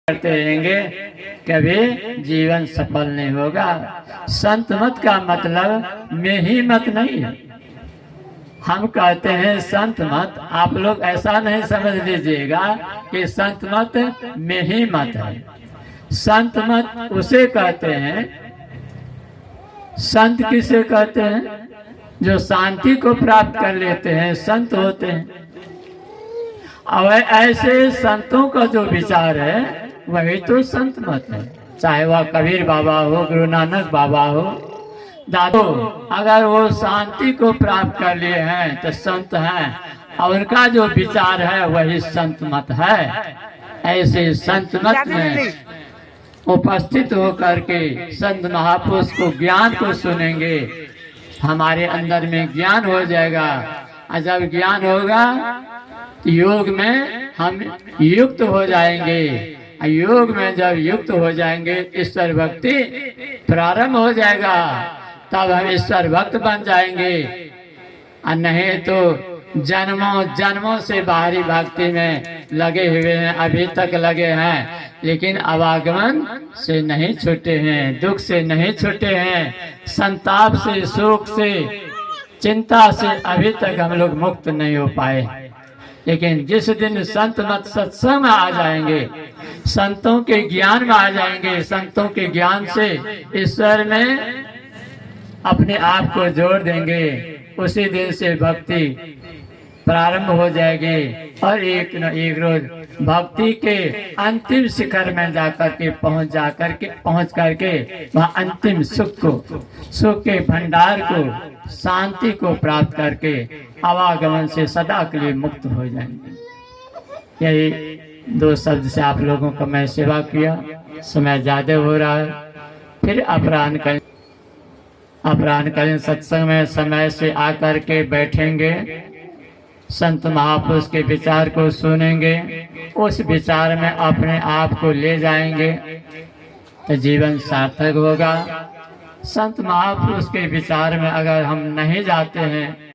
करते रहेंगे कभी जीवन सफल नहीं होगा। संत मत का मतलब में ही मत नहीं है। हम कहते हैं संत मत, आप लोग ऐसा नहीं समझ लीजिएगा कि संत मत में ही मत है। संत मत उसे कहते हैं, संत किसे कहते हैं? जो शांति को प्राप्त कर लेते हैं संत होते हैं। अब ऐसे संतों का जो विचार है वही तो संत मत है। चाहे वह कबीर बाबा हो, गुरु नानक बाबा हो, दादो, अगर वो शांति को प्राप्त कर लिए हैं तो संत हैं, और उनका जो विचार है वही संत मत है। ऐसे संत मत में उपस्थित होकर के संत महापुरुष को ज्ञान को सुनेंगे, हमारे अंदर में ज्ञान हो जाएगा। और जब ज्ञान होगा योग में हम युक्त हो जाएंगे। योग में जब युक्त हो जाएंगे ईश्वर भक्ति प्रारंभ हो जाएगा, तब हम ईश्वर भक्त बन जाएंगे। और नहीं तो जन्मों जन्मों से बाहरी भक्ति में लगे हुए हैं, अभी तक लगे हैं, लेकिन अवागमन से नहीं छूटे हैं, दुख से नहीं छूटे हैं, संताप से, शोक से, चिंता से अभी तक हम लोग मुक्त नहीं हो पाए। लेकिन जिस दिन संत मत सत्संग में आ जाएंगे, संतों के ज्ञान में आ जाएंगे, संतों के ज्ञान से ईश्वर में अपने आप को जोड़ देंगे, उसी दिन से भक्ति प्रारंभ हो जाएगी। और एक न एक रोज भक्ति के अंतिम शिखर में जाकर के पहुंच करके वह अंतिम सुख के भंडार को, शांति को प्राप्त करके आवागमन से सदा के लिए मुक्त हो जाएंगे। यही दो शब्द से आप लोगों का मैं सेवा किया। समय ज्यादा हो रहा है, फिर अपराह्नकालीन सत्संग में समय से आकर के बैठेंगे, संत महापुरुष के विचार को सुनेंगे, उस विचार में अपने आप को ले जाएंगे तो जीवन सार्थक होगा। संत महापुरुष के विचार में अगर हम नहीं जाते हैं